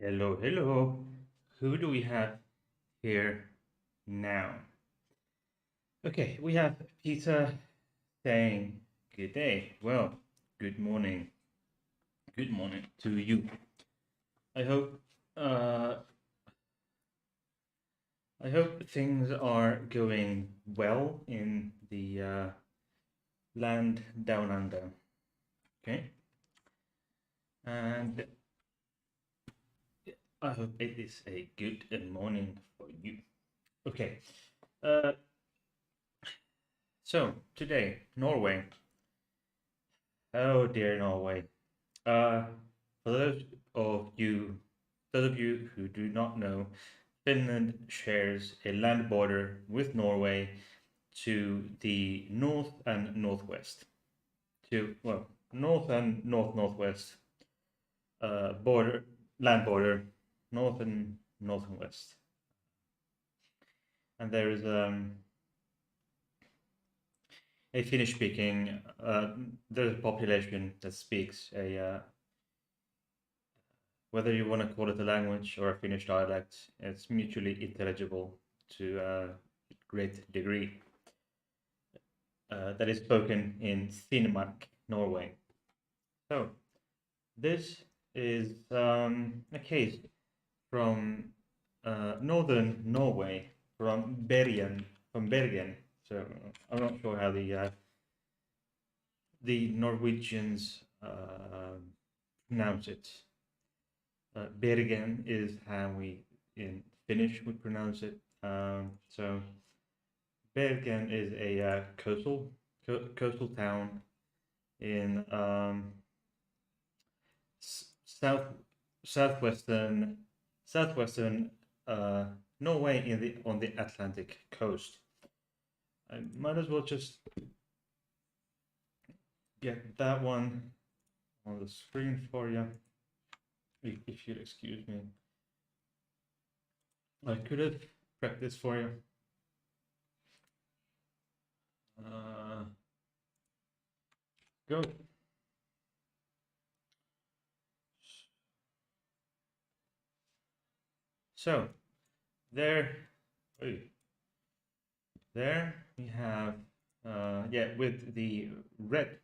Hello, hello. Who do we have here now? Okay, we have Peter saying good day. Well, good morning. Good morning to you. I hope uh I hope things are going well in the land down under. Okay? And I hope it is a good morning for you. Okay. Uh so today, Norway. Oh dear Norway. Uh, for those of you who do not know, Finland shares a land border with Norway to the north and northwest. To well, north and northwest border land border, north and north and west. And there is a Finnish speaking. There's a population that speaks a whether you want to call it a language or a Finnish dialect, it's mutually intelligible to a great degree. That is spoken in Finnmark, Norway. So this is a case from northern Norway, from Bergen. So I'm not sure how the Norwegians pronounce it. Bergen is how we in Finnish would pronounce it. So Bergen is a coastal town in south southwestern southwestern Norway in the on the Atlantic coast. I might as well just get that one on the screen for you, if you'll excuse me. I could have prepped this for you. Uh, go. So there, there we have, yeah, with the red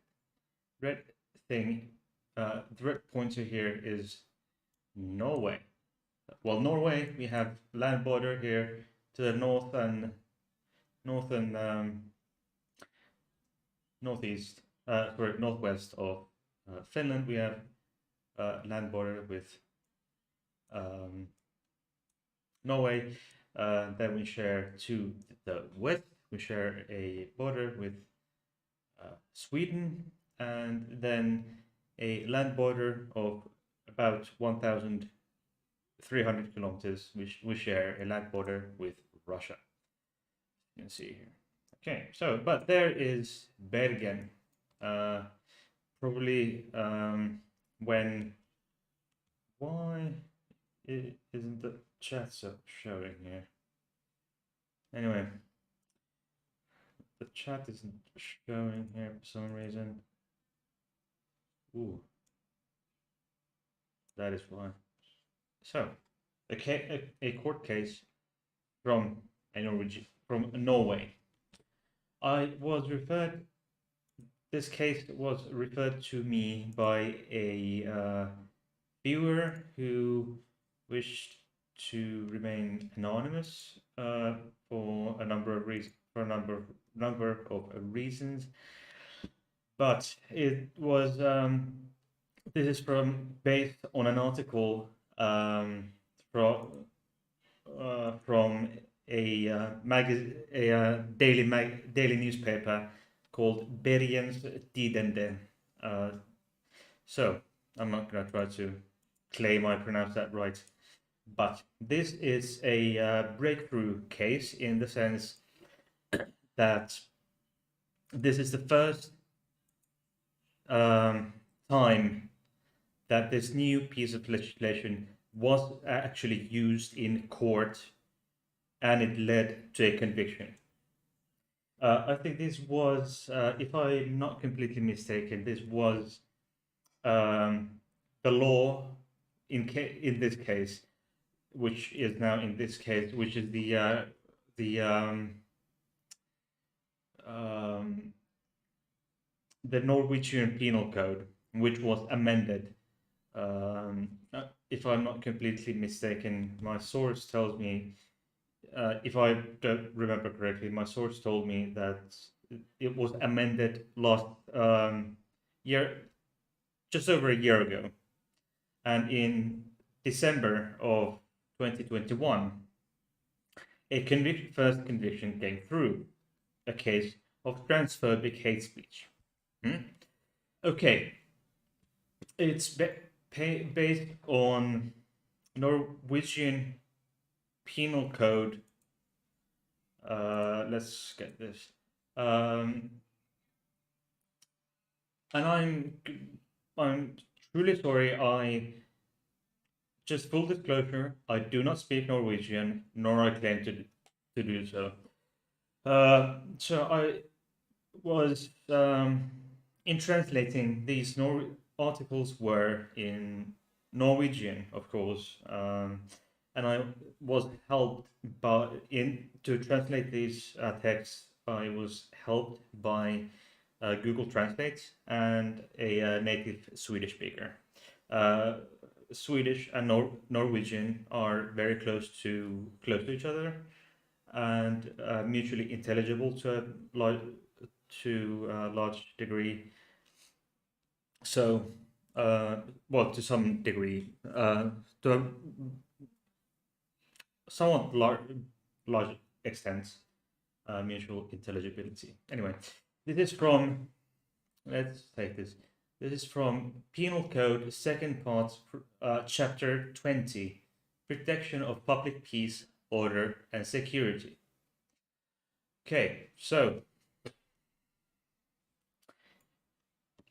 thing, the red pointer here is Norway. Well, Norway, we have land border here to the north and northeast, sorry, northwest of Finland. We have land border with um, Norway. Then we share to the west, we share a border with Sweden, and then a land border of about 1,300 kilometers. We share a land border with Russia. You can see here. Okay, so but there is Bergen. Probably when why isn't the chat showing here? Anyway, the chat isn't showing here for some reason. Ooh, that is why. So, a court case from from Norway. I was referred. This case was referred to me by a viewer who wished to remain anonymous for a number of reasons. For a number of reasons, but it was this is based on an article from a daily newspaper called Bergens Tidende. So I'm not going to try to claim I pronounced that right, but this is a breakthrough case in the sense that this is the first time that this new piece of legislation was actually used in court and it led to a conviction. I think this was, if I'm not completely mistaken, this was the law in this case, which is now in this case, which is the um, the Norwegian Penal Code, which was amended. If I'm not completely mistaken, my source tells me, if I don't remember correctly, my source told me that it was amended last year, just over a year ago. And in December of 2021, first conviction came through, a case of transphobic hate speech. Okay, it's based on Norwegian Penal Code. Let's get this. And I'm truly sorry. I just full disclosure. I do not speak Norwegian, nor I claim to do so. So I was in translating these articles were in Norwegian, of course, and I was helped to translate these texts. I was helped by Google Translate and a native Swedish speaker. Swedish and Norwegian are very close to each other, and mutually intelligible to a large degree. So, well, to some degree, to a somewhat large extent, mutual intelligibility. Anyway, this is from, let's take this. This is from Penal Code, second part, chapter 20, protection of public peace, order, and security. Okay, so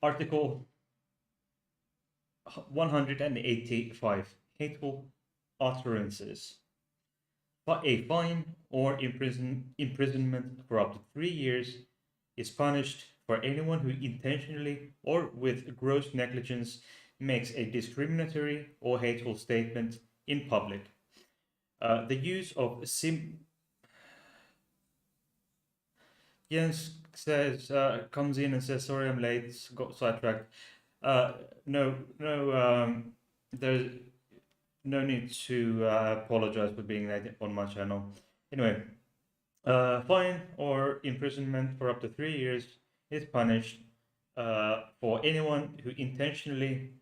Article 185, hateful utterances. A fine or imprisonment for up to 3 years is punished for anyone who intentionally or with gross negligence makes a discriminatory or hateful statement in public. The use of Jens says, comes in and says, sorry, I'm late, got sidetracked. No, there's no need to apologize for being late on my channel. Anyway, fine or imprisonment for up to 3 years is punished for anyone who intentionally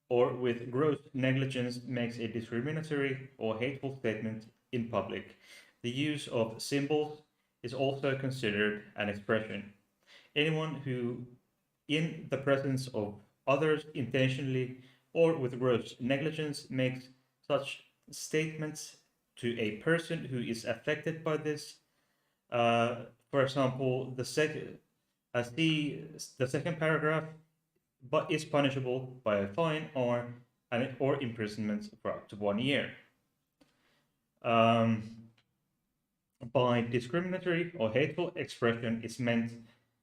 or with gross negligence makes a discriminatory or hateful statement in public. The use of symbols is also considered an expression. Anyone who, in the presence of others, intentionally or with gross negligence makes such statements to a person who is affected by this. For example, the second paragraph, but is punishable by a fine or imprisonment for up to 1 year. By discriminatory or hateful expression is meant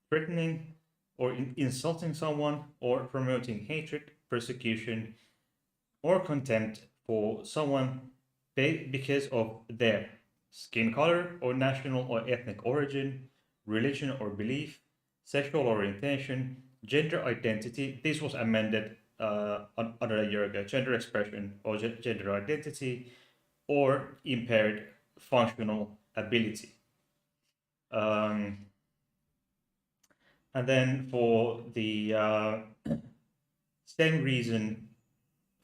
threatening or insulting someone or promoting hatred, persecution, or contempt for someone because of their skin color or national or ethnic origin, religion or belief, sexual orientation, gender identity. This was amended under a year ago. Gender expression or gender identity, or impaired functional ability. And then for the same reason,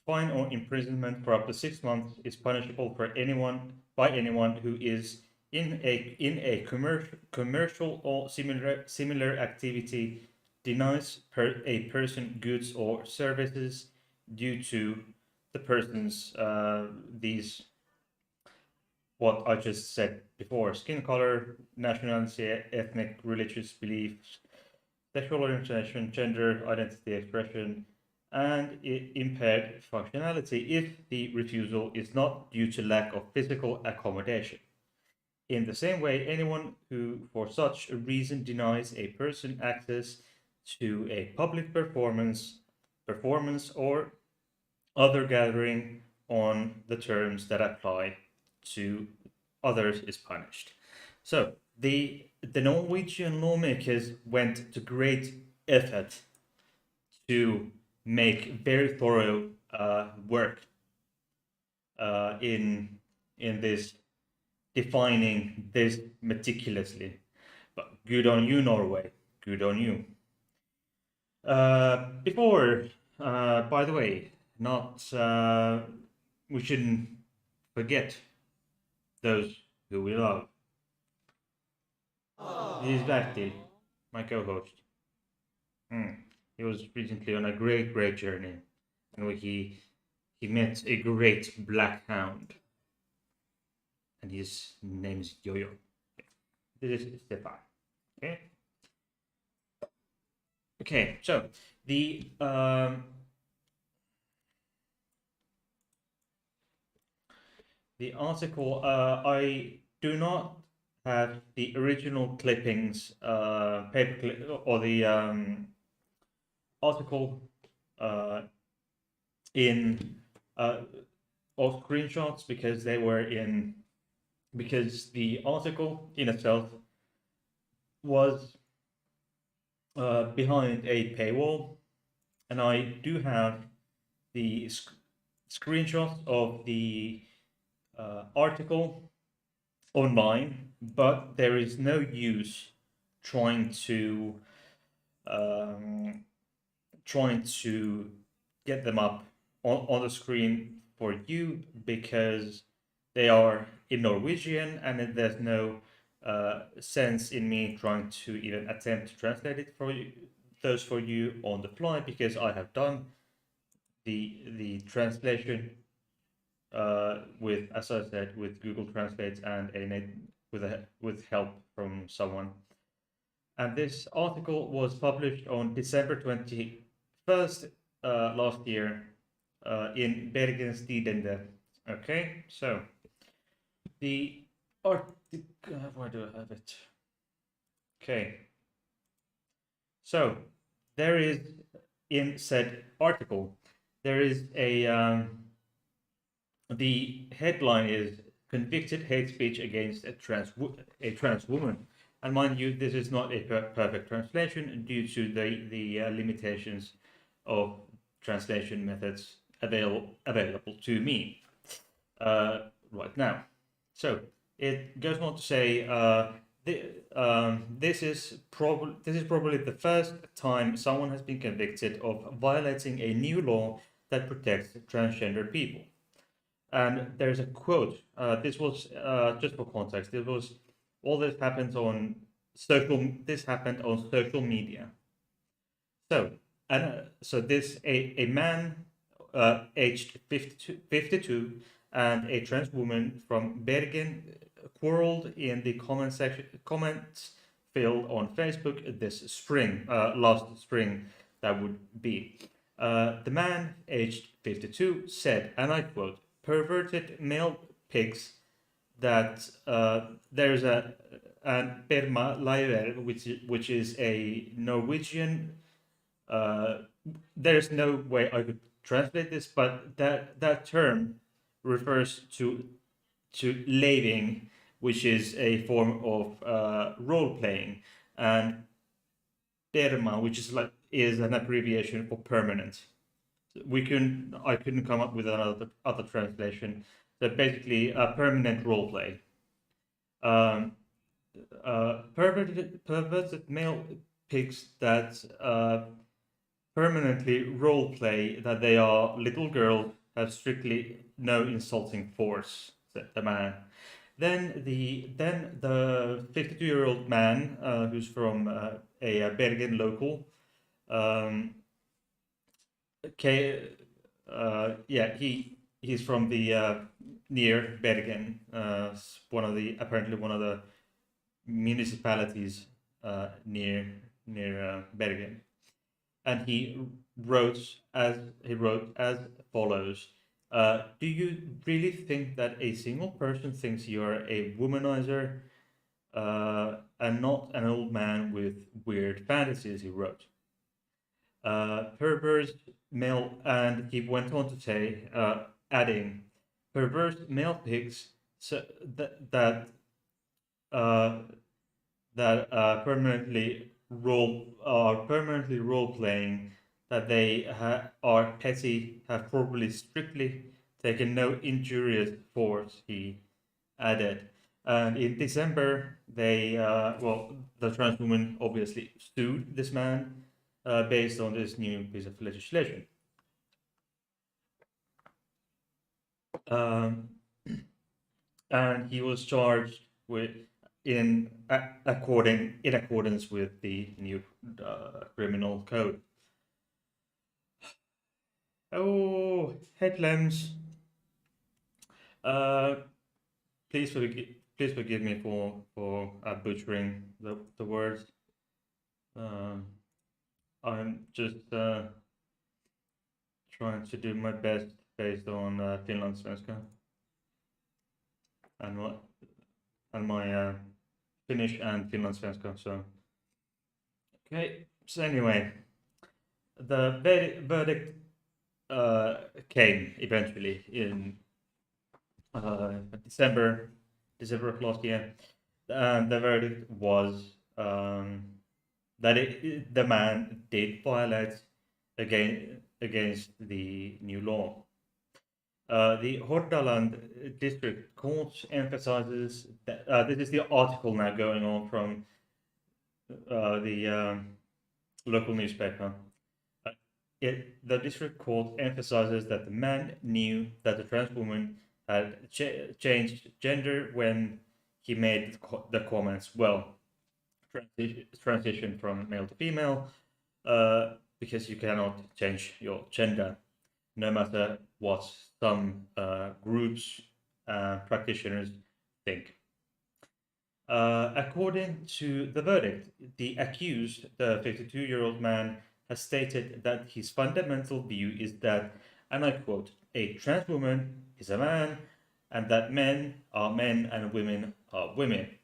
fine or imprisonment for up to 6 months is punishable for anyone who is in a commercial or similar activity denies a person goods or services due to the person's these what I just said before: skin color, nationality, ethnic, religious beliefs, sexual orientation, gender identity expression, and impaired functionality if the refusal is not due to lack of physical accommodation. In the same way, anyone who for such a reason denies a person access to a public performance or other gathering on the terms that apply to others is punished. So the Norwegian lawmakers went to great effort to make very thorough work in this defining this meticulously. But good on you, Norway. Good on you. Before, by the way, not we shouldn't forget those who we love. This is Bertil, my co-host. He was recently on a great journey, and he met a great black hound, and his name is Yo-Yo. This is Stefan. Okay. Okay. So the article, I do not have the original clippings, paper or the article in or screenshots because because the article in itself was behind a paywall, and I do have the screenshots of the article online, but there is no use trying to get them up on the screen for you because they are in Norwegian, and there's no sense in me trying to even attempt to translate it for you, those for you on the fly, because I have done the translation with, as I said, with Google Translate and with help from someone. And this article was published on December 21st last year in Bergens Tidende. Okay, so the article, where do I have it? Okay, so there is, in said article, there is the headline is "Convicted Hate Speech Against a Trans Woman." And mind you, this is not a perfect translation due to the limitations of translation methods available to me right now. So it goes on to say this is probably the first time someone has been convicted of violating a new law that protects transgender people. And there's a quote. This was just for context. This was all this happens on social. This happened on social media. So so this a man aged 52 and a trans woman from Bergen quarreled in the comments field on Facebook this spring, last spring that would be. The man aged 52 said, and I quote, "Perverted male pigs that there's a and perma laiver, which is a Norwegian. There's no way I could translate this, but that term refers to laving, which is a form of role playing, and perma, which is an abbreviation for permanent. I couldn't come up with another other translation. So basically, a permanent role play. Perverted male pigs that permanently role play that they are little girls have strictly no insulting force, said the man. Then the 52-year-old man who's from a Bergen local. Okay, yeah, he's from the near Bergen, apparently one of the municipalities near Bergen, and he wrote as follows: "Do you really think that a single person thinks you are a womanizer, and not an old man with weird fantasies?" He wrote. Perverse male, and he went on to say, adding perverse male pigs so uh, permanently role playing that they are petty, have probably strictly taken no injurious force, he added. And in December, the trans woman obviously sued this man based on this new piece of legislation. Um, and he was charged with in accordance with the new criminal code. Oh, hey Flems. Uh, please forgive me for butchering the words. Um, I'm just trying to do my best based on Finlandssvenska and my Finnish and Finlandssvenska. So okay. So anyway, the verdict came eventually in December of last year. And the verdict was that the man did violate against the new law. The Hordaland District Court emphasizes that this is the article now going on from the local newspaper. Uh, the district court emphasizes that the man knew that the trans woman had changed gender when he made the comments. Well, transition from male to female, because you cannot change your gender, no matter what some groups practitioners think. According to the verdict, the accused, the 52-year-old man, has stated that his fundamental view is that, and I quote, a trans woman is a man, and that men are men and women are women.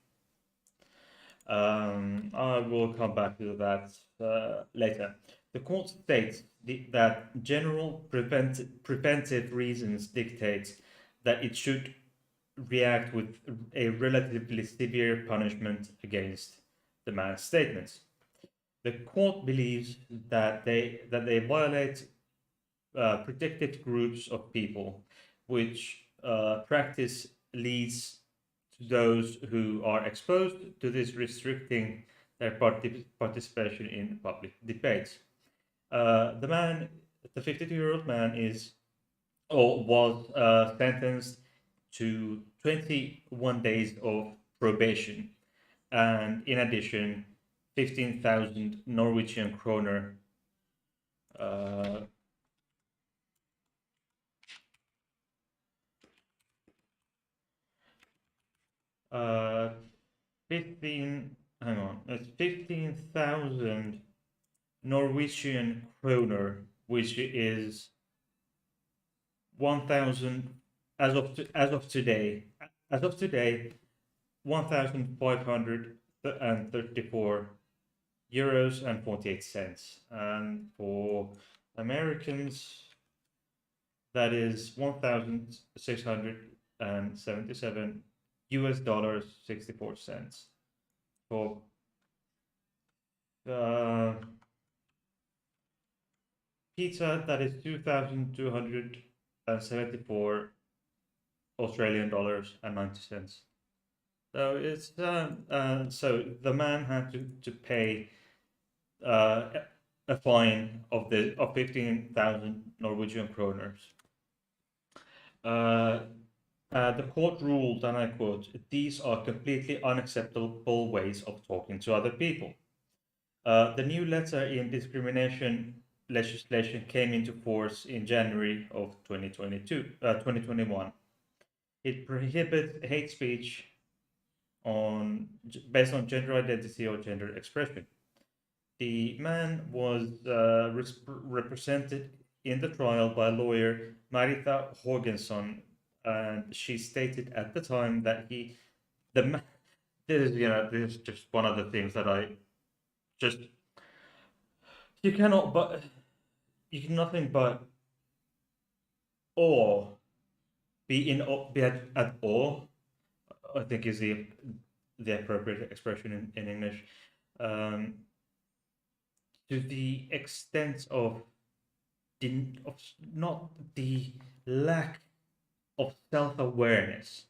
I will come back to that later. The court states that general preventive reasons dictate that it should react with a relatively severe punishment against the man's statements. The court believes that they violate protected groups of people, which practice leads to those who are exposed to this restricting their participation in public debates. The 52-year-old man is or was sentenced to 21 days of probation, and in addition, 15,000 Norwegian kroner. Uh, uh, 15, hang on, it's 15,000 Norwegian kroner, which is 1,000 as of today, 1,534 euros and 48 cents. And for Americans, that is 1,677 US dollars 64 cents. For pizza, that is 2,274 Australian dollars and 90 cents. So it's so the man had to pay a fine of 15,000 Norwegian kroners. The court ruled, and I quote, "These are completely unacceptable ways of talking to other people." The new letter in discrimination legislation came into force in January of 2021. It prohibits hate speech based on gender identity or gender expression. The man was represented in the trial by lawyer Marita Håkansson, and she stated at the time that this is just one of the things that I just you can nothing but awe be at awe, I think is the appropriate expression in English, um, to the extent of of not the lack of self-awareness.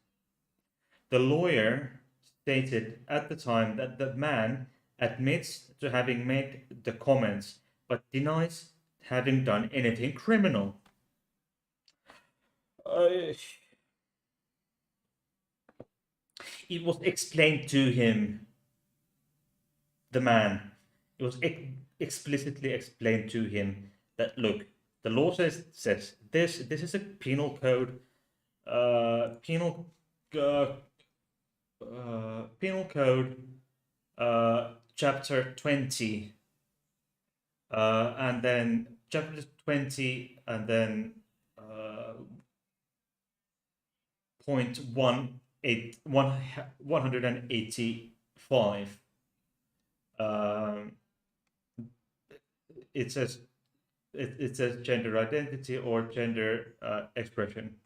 The lawyer stated at the time that the man admits to having made the comments but denies having done anything criminal. Uh, it was explained to him, the man. It was explicitly explained to him that look, the law says this. This is a penal code, penal uh, penal code, chapter 20, and then chapter 20, and then point 185. Um, it says it says gender identity or gender expression.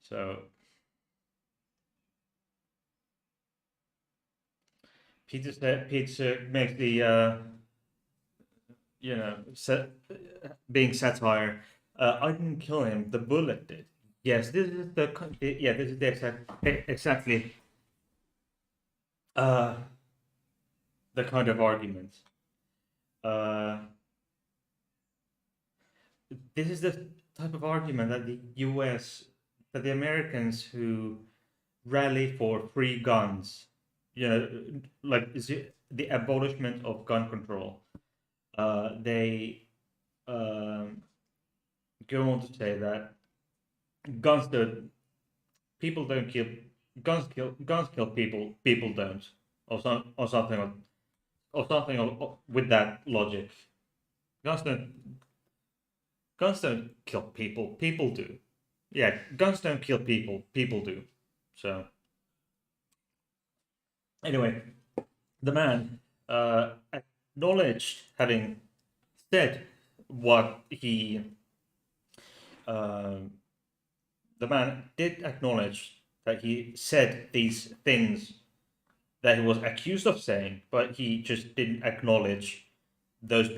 So Peter makes the being satire. I didn't kill him. The bullet did. Yes, this is this is the exactly uh, the kind of argument. Uh, this is the type of argument that the U.S. that the Americans who rally for free guns, like the abolishment of gun control. They go on to say that guns don't people don't kill guns kill people don't, or something with that logic. Guns don't guns don't kill people do. Yeah, guns don't kill people do. So anyway, the man acknowledged having said what he uh, the man did acknowledge that he said these things that he was accused of saying, but he just didn't acknowledge those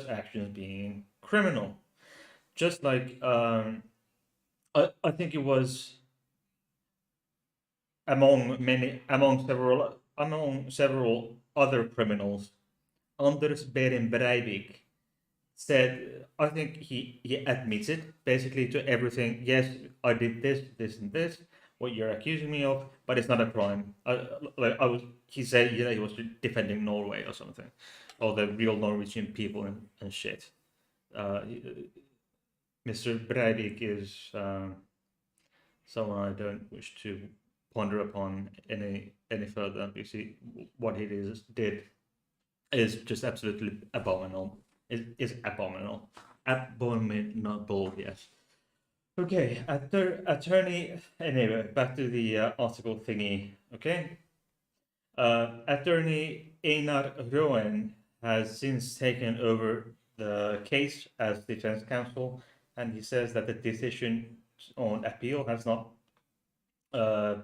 actions being criminal. Just like I think it was among several other criminals. Anders Behring Breivik said, I think he admitted basically to everything. Yes, I did this, and this. What you're accusing me of, but it's not a crime. He said, he was defending Norway or something, or the real Norwegian people and shit. Mr. Breivik is someone I don't wish to ponder upon any further, because what he did is just absolutely abominable. Is abominable. Abominable, yes. Okay, attorney. Anyway, back to the article thingy. Okay, attorney Einar Rowan has since taken over the case as defense counsel, and he says that the decision on appeal has not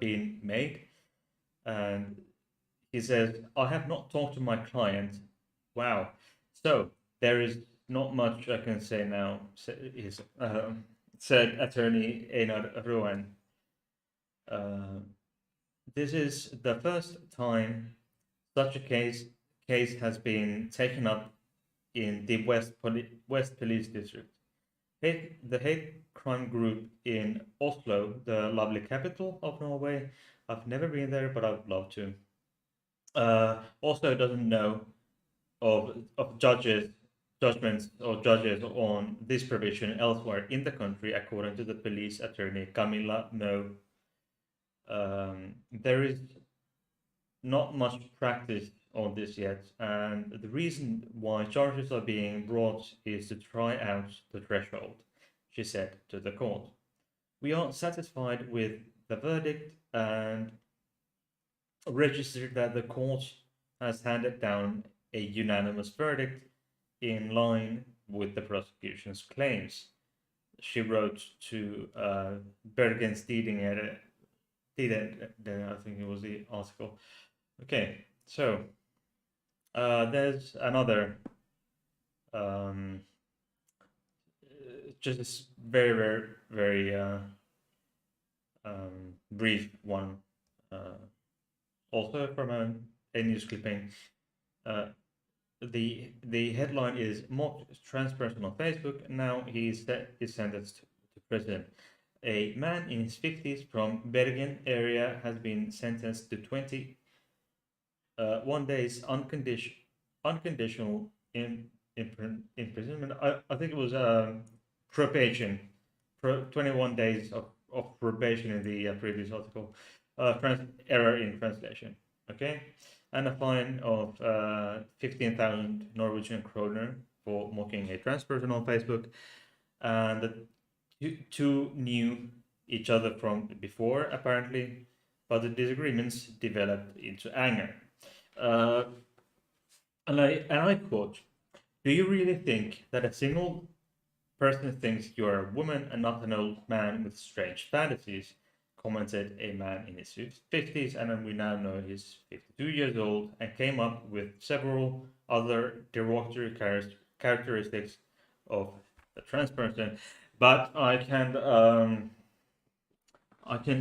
been made, and he says, I have not talked to my client. Wow. So there is not much I can say now, said attorney Einar Rowan. This is the first time such a case has been taken up in the West Police District. The hate crime group in Oslo, the lovely capital of Norway. I've never been there, but I'd love to. Oslo doesn't know of judgments or judges on this provision elsewhere in the country, according to the police attorney Camilla Mo. There is not much practice on this yet, and the reason why charges are being brought is to try out the threshold, she said to the court. We are satisfied with the verdict and registered that the court has handed down a unanimous verdict in line with the prosecution's claims. she wrote to Bergens Tidende, I think it was the article. Okay, so there's another um, just this very, very, very brief one, also from a news clipping. Uh, the headline is mocked trans person on Facebook. Now he is sentenced to prison. A man in his 50s from Bergen area has been sentenced to 21 days unconditional imprisonment. I think it was probation, 21 days of probation in the previous article. Error in translation. Okay, and a fine of 15,000 Norwegian kroner for mocking a trans person on Facebook, and the two knew each other from before apparently, but the disagreements developed into anger. Uh, and I quote: "Do you really think that a single person thinks you're a woman and not an old man with strange fantasies?" commented a man in his 50s, and we now know he's 52 years old, and came up with several other derogatory characteristics of the trans person. But I can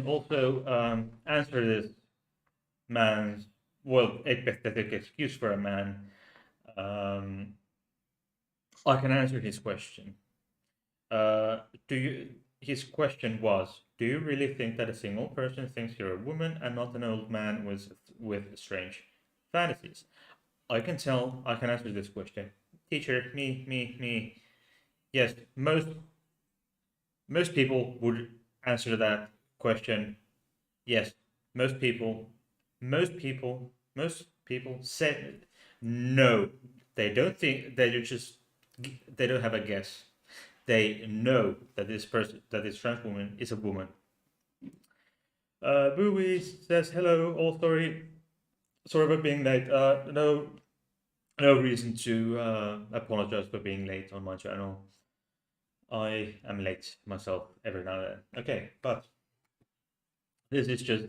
also answer this man's, well, a pathetic excuse for a man. Um, I can answer his question. Do you? His question was, "Do you really think that a single person thinks you're a woman and not an old man with strange fantasies?" I can tell. I can answer this question. Teacher, me. Yes, most people would answer that question. Yes, most people, most people said no. They don't think. They don't have a guess. They know that this trans woman is a woman. Bowie says hello. All sorry about being late. No reason to apologize for being late on my channel. I am late myself every now and then. Okay, but this is just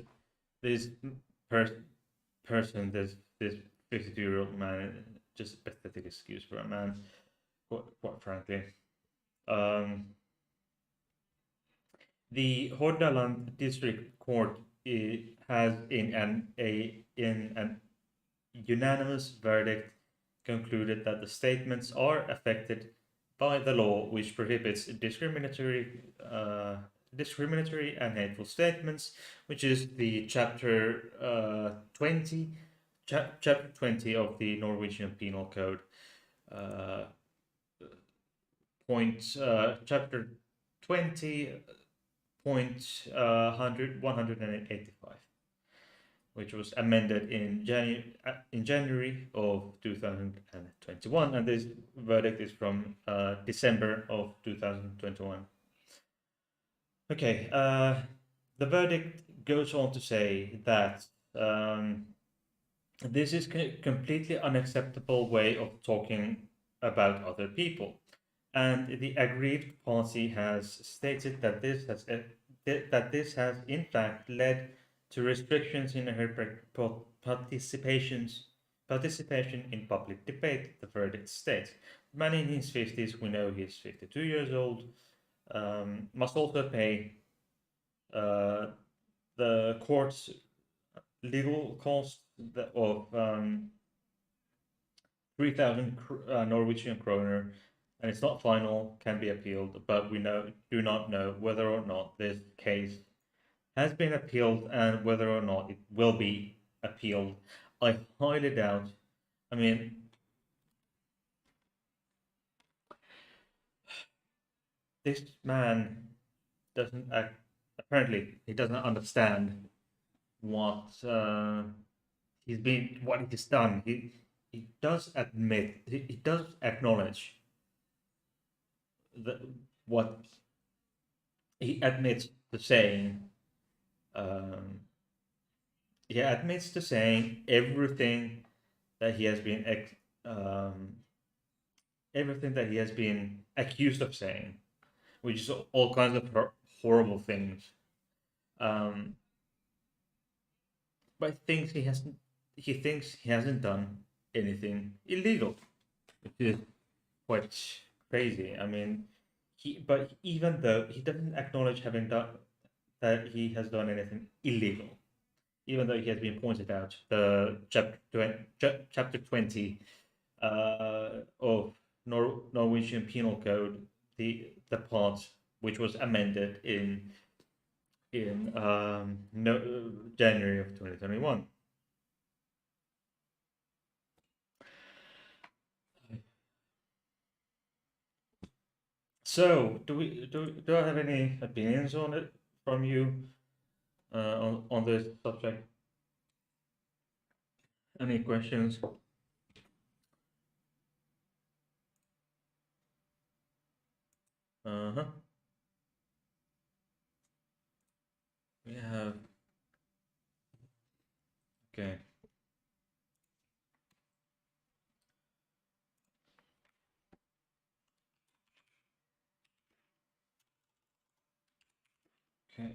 this per- person, this 52-year-old man, just a pathetic excuse for a man, quite frankly. Um, The Hordaland District Court has, in an unanimous verdict, concluded that the statements are affected by the law, which prohibits discriminatory and hateful statements, which is the chapter 20 of the Norwegian Penal Code. Chapter 20 point 185, which was amended in January of 2021, and this verdict is from December of 2021. Okay, the verdict goes on to say that this is completely unacceptable way of talking about other people. And the aggrieved party has stated that this has in fact led to restrictions in her participation in public debate. The verdict states, "The man in his 50s, we know he's 52 years old, must also pay the court's legal costs of 3,000 Norwegian kroner, and it's not final, can be appealed, but we do not know whether or not this case has been appealed and whether or not it will be appealed. I highly doubt. I mean, this man doesn't apparently he doesn't understand what what he's done. He does admit, he does acknowledge that what he admits to saying. Um, he admits to saying that he has been um, everything that he has been accused of saying. which is all kinds of horrible things. Um, but he thinks he hasn't done anything illegal, which is quite crazy. I mean, but even though he doesn't acknowledge having done that, he has done anything illegal, even though he has been pointed out. The chapter 20 of Norwegian Penal Code, the part which was amended in no, January of 2021. So, do I have any opinions on it from you on this subject? Any questions? Uh huh. We have okay. Okay.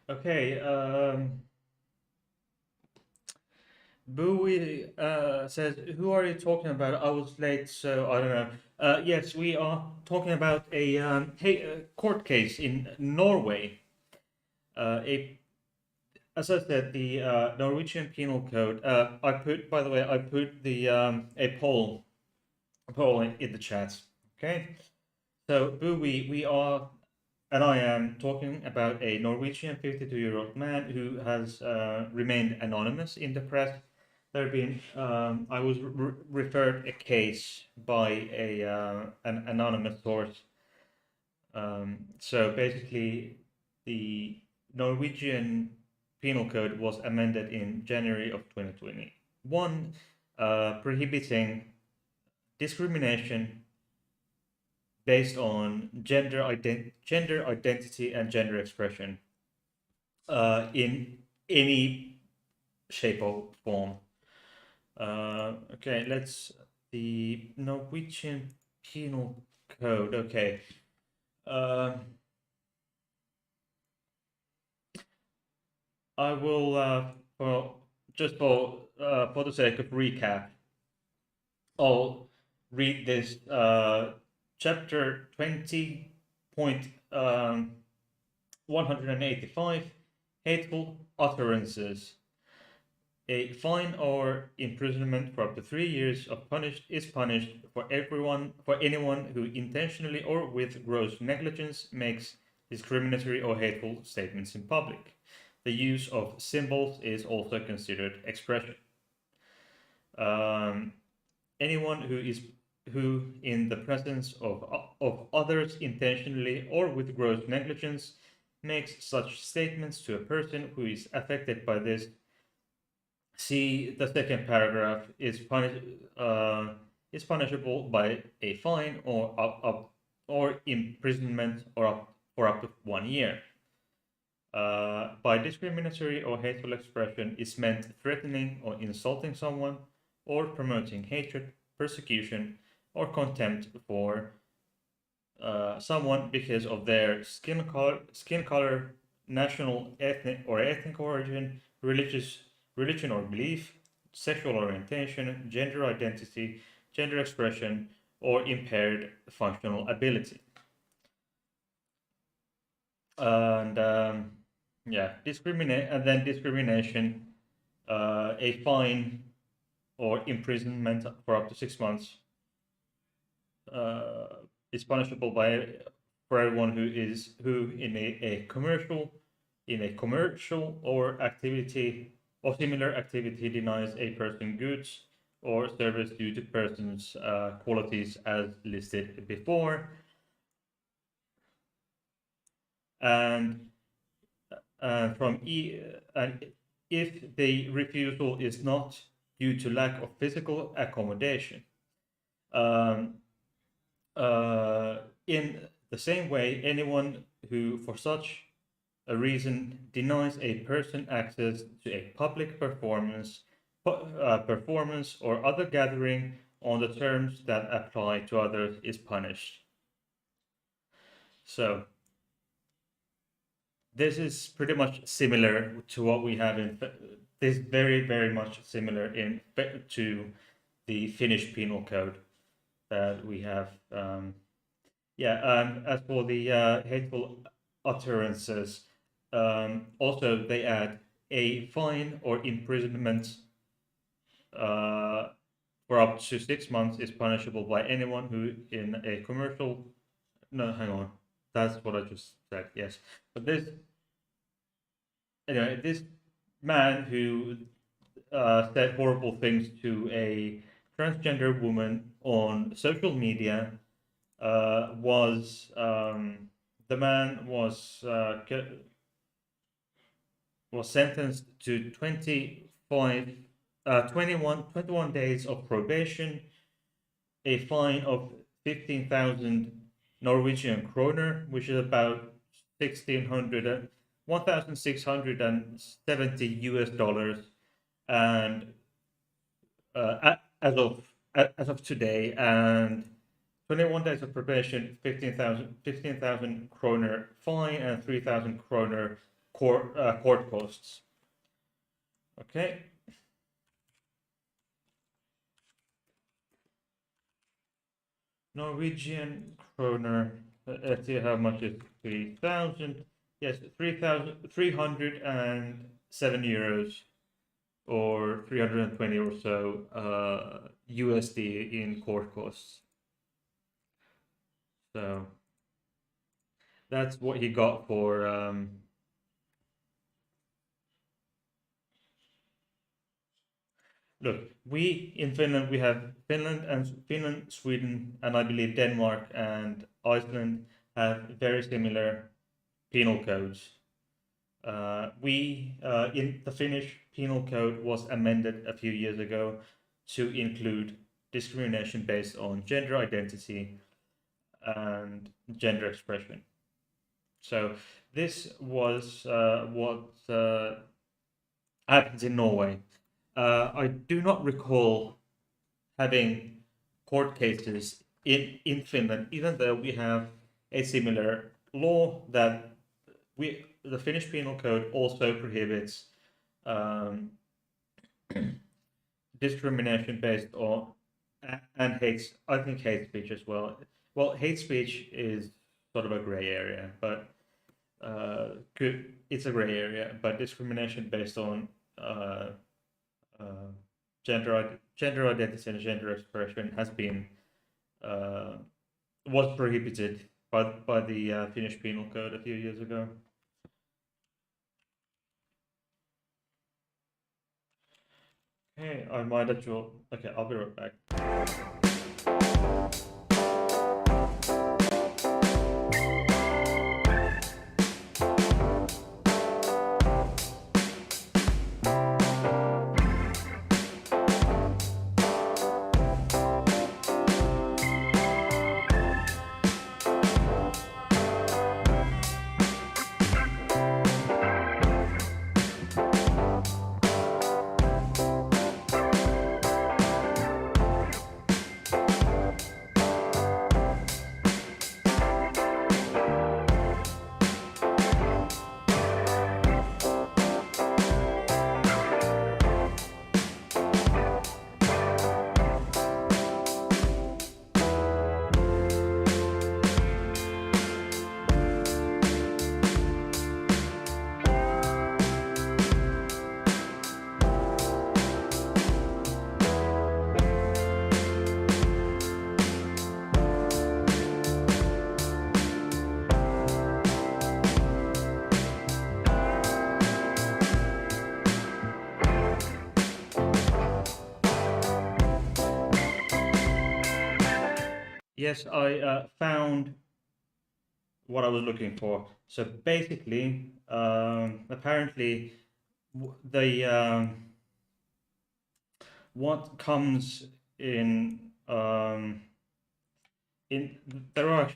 Okay. Bowie says, "Who are you talking about? I was late, so I don't know." Yes, we are talking about a court case in Norway. A As I said, the Norwegian Penal Code. I put, by the way, I put the a poll in the chat. Okay, so Boo, we are, and I am talking about a Norwegian 52-year-old man who has remained anonymous in the press. There have been, I was referred a case by an anonymous source. So basically, the Norwegian Penal Code was amended in January of 2021, prohibiting discrimination based on gender identity and gender expression in any shape or form. Okay, let's the Norwegian Penal Code. Okay. I will for just for the sake of recap, I'll read this chapter 20.185, hateful utterances. A fine or imprisonment for up to 3 years of punished is punished for anyone who intentionally or with gross negligence makes discriminatory or hateful statements in public. The use of symbols is also considered expression. Um, anyone who in the presence of others intentionally or with gross negligence makes such statements to a person who is affected by this. See the second paragraph is punishable by a fine or imprisonment for up to 1 year. By discriminatory or hateful expression is meant threatening or insulting someone or promoting hatred, persecution, or contempt for someone because of their skin color, national, ethnic origin, religion or belief, sexual orientation, gender identity, gender expression, or impaired functional ability. And discrimination, a fine or imprisonment for up to 6 months is punishable by for everyone who in a commercial or activity or similar activity denies a person goods or service due to persons' qualities as listed before. And and if the refusal is not due to lack of physical accommodation. Um, in the same way, anyone who, for such a reason, denies a person access to a public performance or other gathering on the terms that apply to others is punished. So this is pretty much similar to what we have in this, very much similar to the Finnish penal code that we have. As for the hateful utterances, also they add a fine or imprisonment for up to 6 months is punishable by anyone who in a commercial. No, hang on, that's what I just said. Yes, but this man who said horrible things to a transgender woman on social media was the man was sentenced to 21 days of probation, a fine of 15,000 Norwegian kroner, which is about 1,670 US dollars, and as of today, and 21 days of probation, 15,000 kroner fine, and 3,000 kroner court costs. Okay. Norwegian kroner. Let's see how much is 3,000. Yes, 3,307 euros, or 320 or so USD in court costs. So that's what he got for look, we in Finland, we have Finland, Sweden, and I believe Denmark and Iceland have very similar penal codes. In the Finnish penal code was amended a few years ago to include discrimination based on gender identity and gender expression. So this was what happens in Norway. I do not recall having court cases in Finland, even though we have a similar law that the Finnish penal code also prohibits discrimination based on and hate. I think hate speech as well. Well, hate speech is sort of a gray area, but it's a gray area. But discrimination based on gender identity and gender expression has been was prohibited by the Finnish penal code a few years ago. Okay, I might as well. Okay, I'll be right back. Yes, I found what I was looking for. So basically, apparently, the what comes in in there are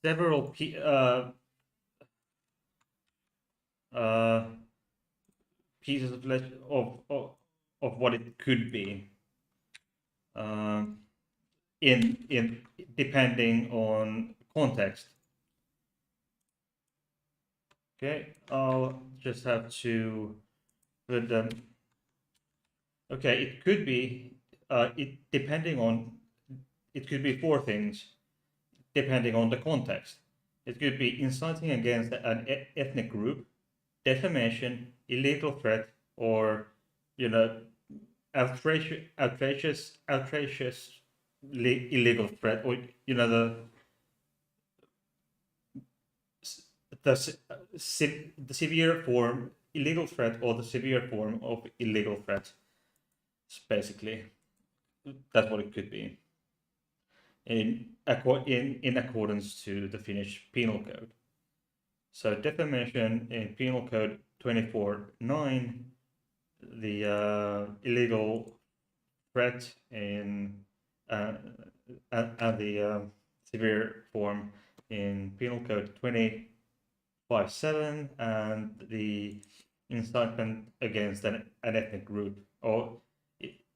several uh, pieces of, of what it could be, um, in depending on context. Okay, I'll just have to put them. Okay, it could be it depending on it could be four things depending on the context. It could be inciting against an ethnic group, defamation, illegal threat, or you know outrageous illegal threat, or you know the severe form illegal threat or the severe form of illegal threat. Basically, that's what it could be in accordance to the Finnish Penal Code. So defamation in Penal Code 24.9, the illegal threat in and the severe form in Penal Code 25.7, and the incitement against an ethnic group or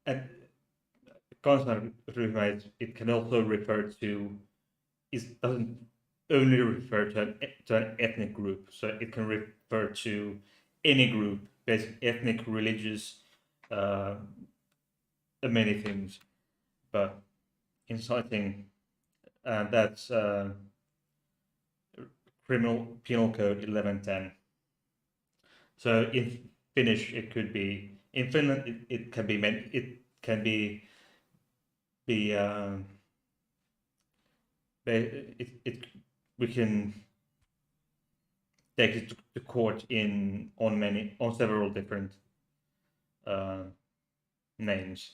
an consumer, it can also refer to, it doesn't only refer to an ethnic group, so it can refer to any group, basic ethnic, religious, uh, many things, but inciting, that's criminal penal code 1110. So in Finnish, it could be in Finland. It can be meant. It can be it we can take it to court in on several different uh, names,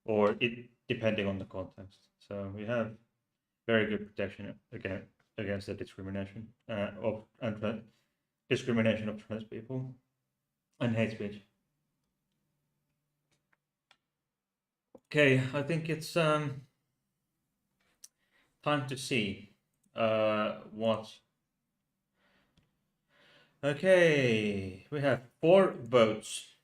or it depending on the context. So we have very good protection against the discrimination discrimination of trans people and hate speech. Okay, I think it's time to see what. Okay, we have 4 votes.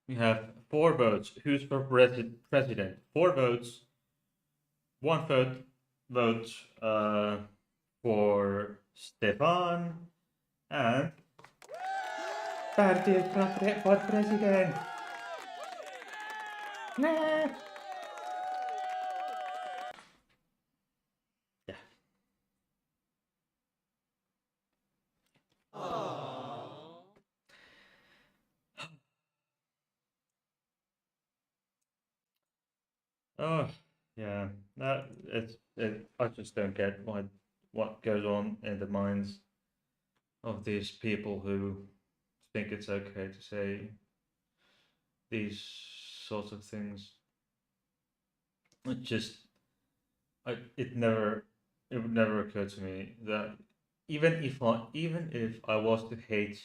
We have 4 votes. Who's for president? 4 votes. 1 vote for Stefan, and Bertil for president. Nah. Yeah. Oh, yeah. I just don't get what goes on in the minds of these people who think it's okay to say these sorts of things. It just, it would never occur to me that even if I was to hate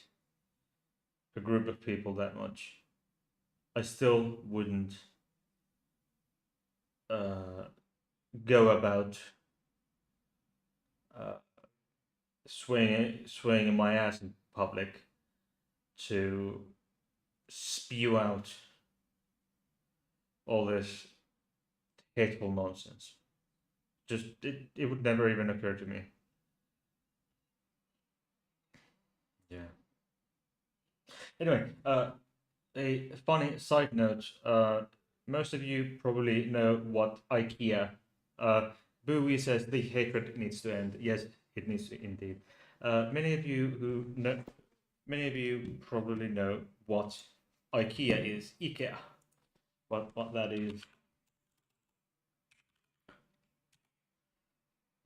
a group of people that much, I still wouldn't uh, go about uh, swinging my ass in public to spew out all this hateful nonsense. Just it would never even occur to me. Yeah. Anyway, a funny side note. Most of you probably know what IKEA. Bowie says the hatred needs to end. Yes, it needs to indeed. Many of you probably know what IKEA is. IKEA. What that is.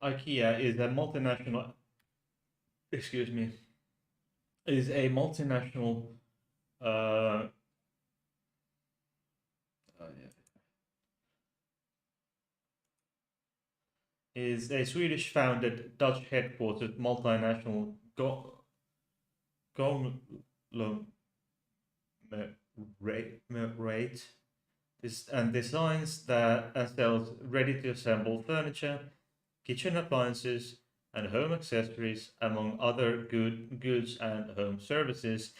IKEA is a multinational. Excuse me. Is a multinational uh, is a Swedish-founded, Dutch-headquartered multinational conglomerate and designs that and sells ready-to-assemble furniture, kitchen appliances, and home accessories, among other goods and home services.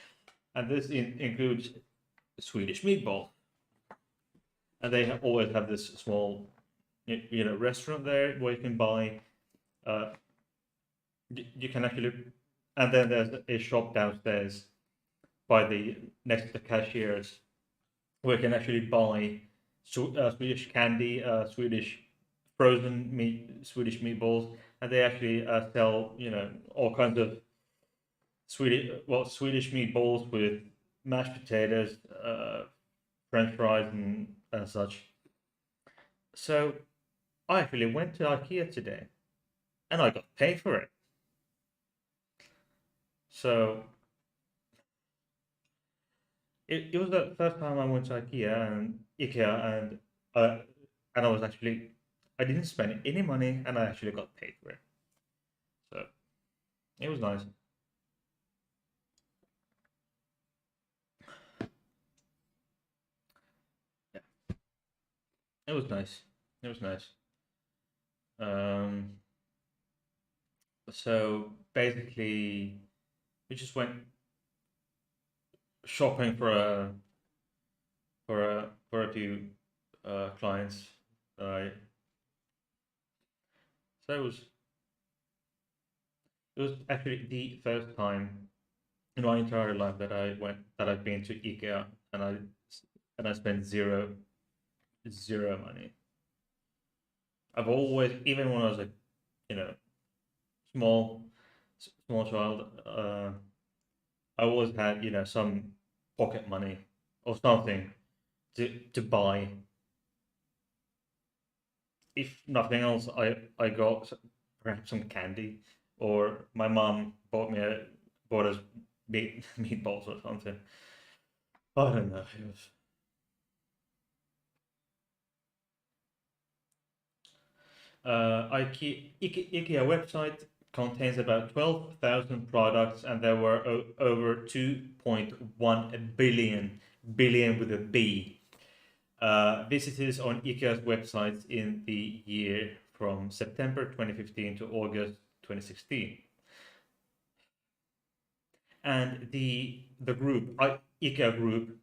And this includes Swedish meatball. And they always have this small, restaurant there where you can buy. Uh, you can actually, and then there's a shop downstairs by the next to the cashiers where you can actually buy Swedish candy, Swedish frozen meat, Swedish meatballs, and they actually sell, all kinds of Swedish meatballs with mashed potatoes, French fries, and such. So I actually went to IKEA today, and I got paid for it. So it was the first time I went to IKEA, uh, and I was actually I didn't spend any money, and I actually got paid for it. So it was nice. Yeah, it was nice. It was nice. Um, so basically, we just went shopping for a few clients. Right. So it was actually the first time in my entire life that I've been to IKEA and I spent zero money. I've always, even when I was a you know small small child, I always had some pocket money or something to buy. If nothing else, I got perhaps some candy, or my mom bought us meatballs or something. I don't know. It was IKEA website contains about 12,000 products, and there were over 2.1 billion with a B visitors on IKEA's website in the year from September 2015 to August 2016. And the group, IKEA Group,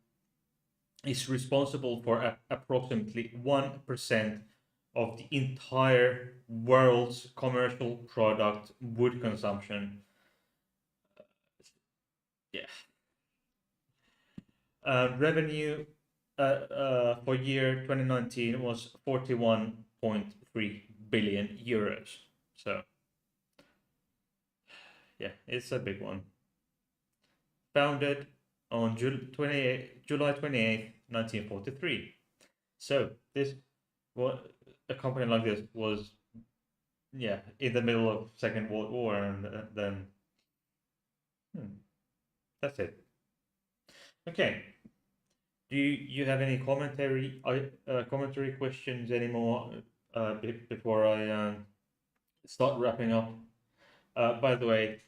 is responsible for approximately 1% of the entire world's commercial product wood consumption. Yeah. Revenue for year 2019 was 41.3 billion euros. So, yeah, it's a big one. Founded on July 28th, 1943. So, this what a company like this was, yeah, in the middle of Second World War, and then hmm, that's it. Okay. Do you have any commentary questions anymore before I start wrapping up? By the way,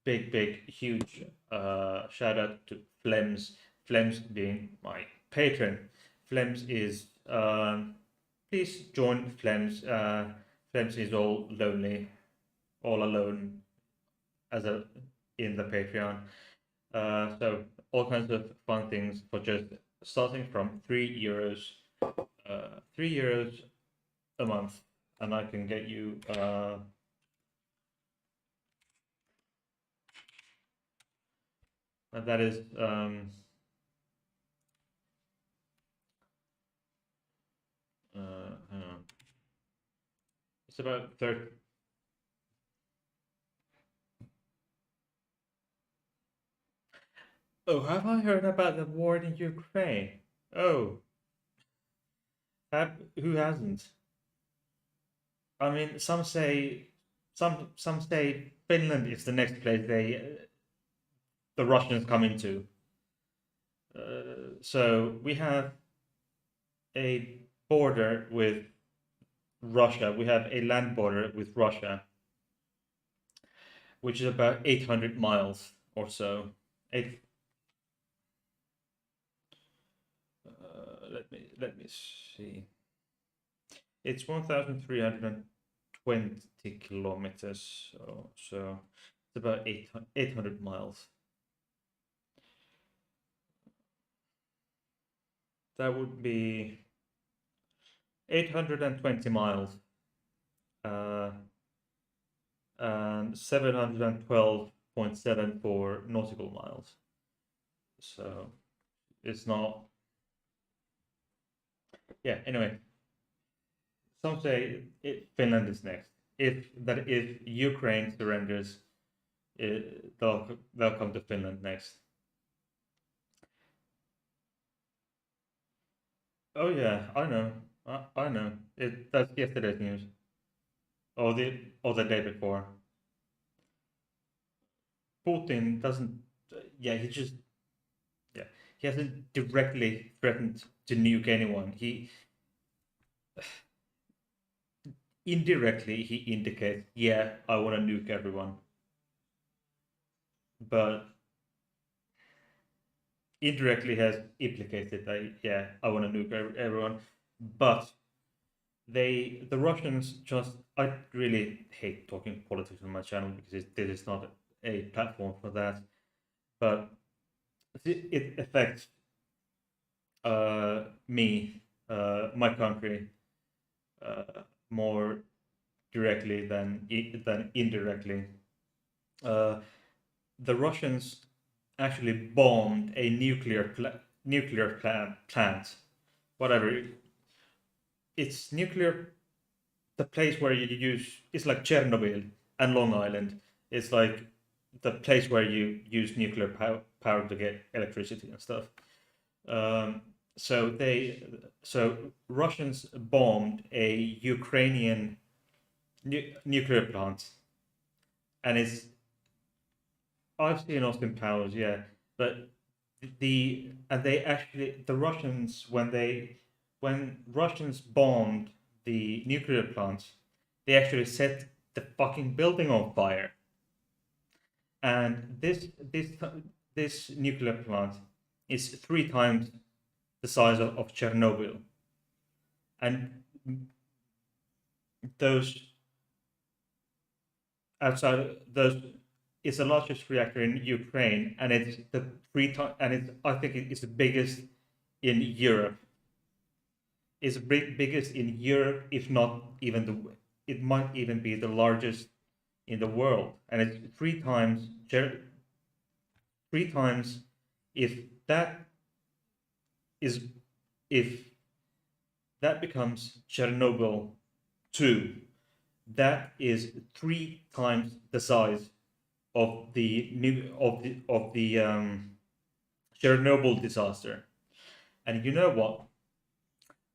big, huge shout out to Flems. Flems being my patron. Flems is please join Flems. Flems is all lonely, all alone as a in the Patreon. So all kinds of fun things for just starting from €3, €3 a month, and I can get you. And that is hang on. It's about 30. Oh, have I heard about the war in Ukraine? Oh, who hasn't? I mean, some say Finland is the next place the Russians come into. So we have a border with Russia. We have a land border with Russia, which is about 800 miles or so. Eight. Let me see. It's 1,320 kilometers, so it's about 800 miles. That would be 820 miles, uh, and 712.74 nautical miles. So it's not. Yeah. Anyway, some say Finland is next. If Ukraine surrenders, they'll come to Finland next. Oh yeah, I know. I know. That's yesterday's news, or the day before. Putin doesn't. Yeah, yeah, he hasn't directly threatened to nuke anyone. He indirectly he indicates, yeah, I want to nuke everyone, but indirectly has implicated that, yeah, I want to nuke everyone. But the Russians just, I really hate talking politics on my channel because this is not a platform for that. But it affects me, my country, more directly than indirectly. Uh, the Russians actually bombed a nuclear plant. Whatever, it's nuclear. The place where you use, it's like Chernobyl and Long Island. It's like the place where you use nuclear power to get electricity and stuff. Um, so Russians bombed a Ukrainian nuclear plant, and it's, I've seen Austin Powers, yeah, but the Russians, when Russians bombed the nuclear plant, they actually set the fucking building on fire. And this nuclear plant is 3 times the size of Chernobyl, and those outside those, it's the largest reactor in Ukraine, and it's the 3 times, and it's, I think it's the biggest in Europe. It's the biggest in Europe, if not even it might even be the largest in the world, and it's 3 times 3 times. If that is if that becomes Chernobyl 2, that is 3 times the size of the new of the Chernobyl disaster. And you know what?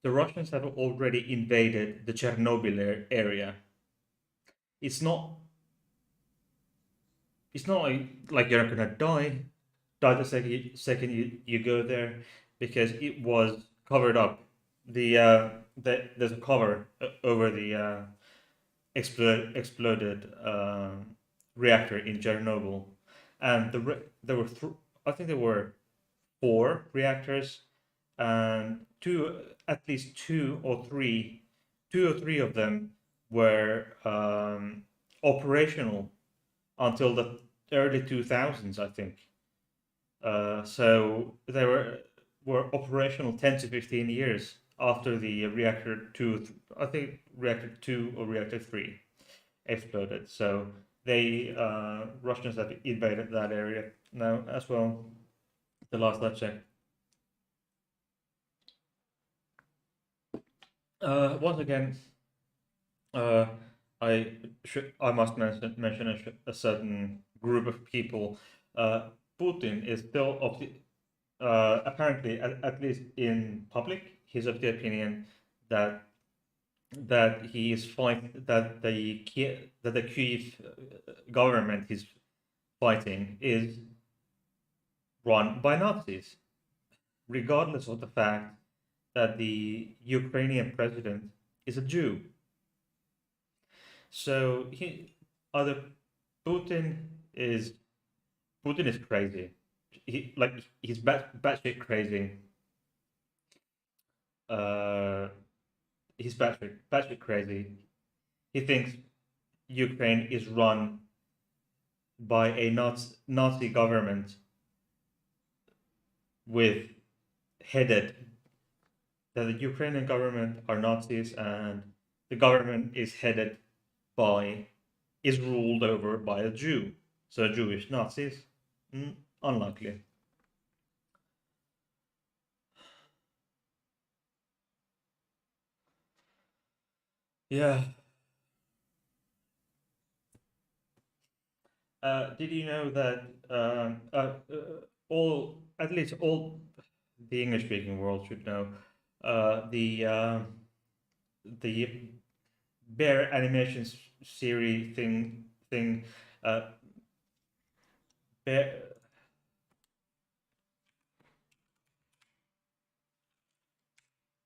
The Russians have already invaded the Chernobyl area. It's not. It's not like you're not gonna die the second you go there, because it was covered up. There's a cover over the exploded reactor in Chernobyl, and there were I think there were 4 reactors, and at least two or three of them were operational until the early 2000s, I think. So they were operational 10 to 15 years after the reactor 2, I think reactor 2 or reactor 3 exploded. So they Russians have invaded that area now as well. The last I checked. Once again, uh, I must mention a certain group of people. Putin is still of the apparently, at least in public, he's of the opinion that he is fighting, that the Kyiv government he's fighting is run by Nazis, regardless of the fact that the Ukrainian president is a Jew. So either Putin is Putin is crazy. He's batshit crazy. Uh, he's batshit crazy. He thinks Ukraine is run by a Nazi government with headed that the Ukrainian government are Nazis and the government is headed by is ruled over by a Jew. So Jewish Nazis? Unlikely. Yeah. Did you know that all, at least all the English-speaking world should know, the bear animation series thing, uh, bear,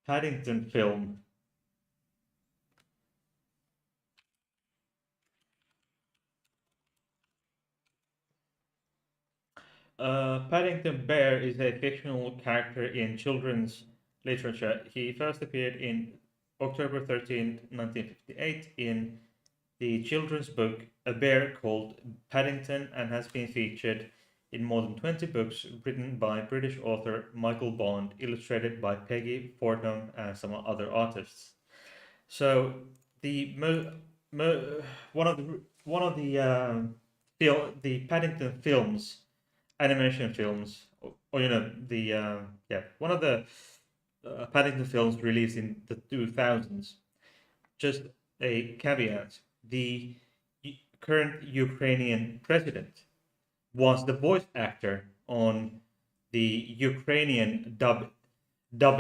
Paddington film. Paddington Bear is a fictional character in children's literature. He first appeared in October 13, 1958, in the children's book A Bear Called Paddington, and has been featured in more than 20 books written by British author Michael Bond, illustrated by Peggy Fortnum and some other artists. So the one of the the Paddington films, animation films, or the one of the Paddington films released in the 2000s. Just a caveat: the current Ukrainian president was the voice actor on the Ukrainian dub dub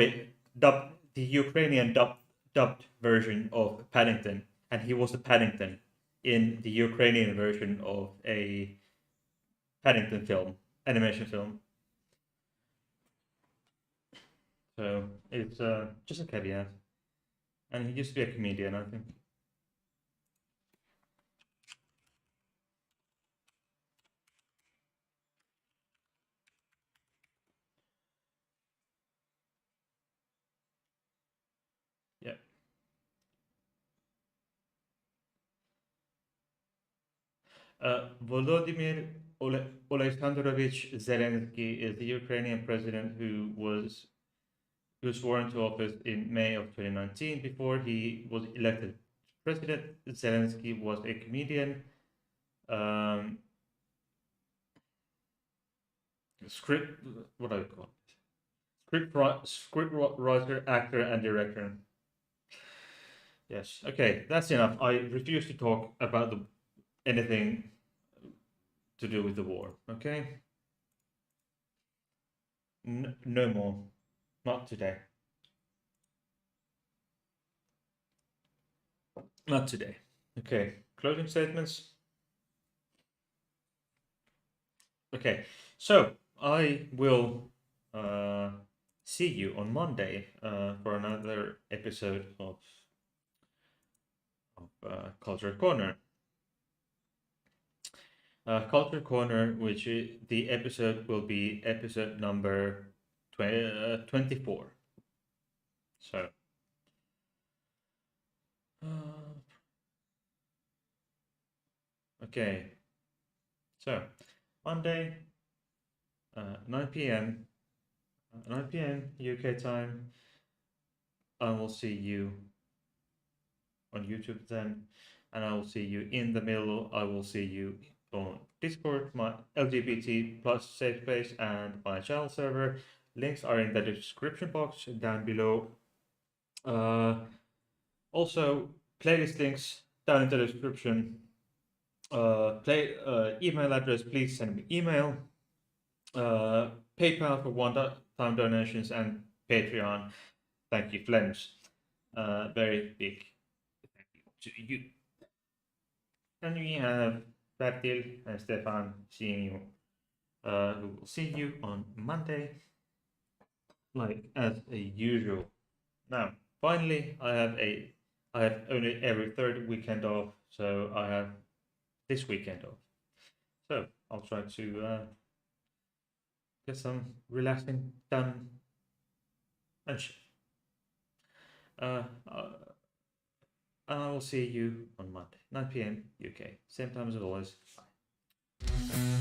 the Ukrainian dubbed version of Paddington, and he was the Paddington in the Ukrainian version of a Paddington film, animation film. So it's just a caveat. And he used to be a comedian, I think. Yeah. Volodymyr Alexandrovich Zelensky is the Ukrainian president who swore into office in May of 2019. Before he was elected president, Zelensky was a comedian, um, script what do I call it? Script writer, actor, and director. Yes. Okay, that's enough. I refuse to talk about anything to do with the war. Okay. No more. Not today. Not today. Okay. Closing statements. Okay. So I will see you on Monday for another episode of Culture Corner. Culture Corner, which the episode will be episode number 24. So, okay. So, Monday, 9 p.m. 9 p.m. UK time. I will see you on YouTube then, and I will see you in the middle. I will see you on Discord, my LGBT plus safe space, and my channel server. Links are in the description box down below. Also, playlist links down in the description. Email address, please send me email. PayPal for one-time donations, and Patreon. Thank you, Flems. Very big thank you to you. And we have Bertil and Stefan seeing you. Who will see you on Monday, like as a usual. Now, finally, I have a I have only every third weekend off, so I have this weekend off. So I'll try to get some relaxing done and uh, uh, I will see you on Monday, 9 p.m. UK, same time as always. Bye.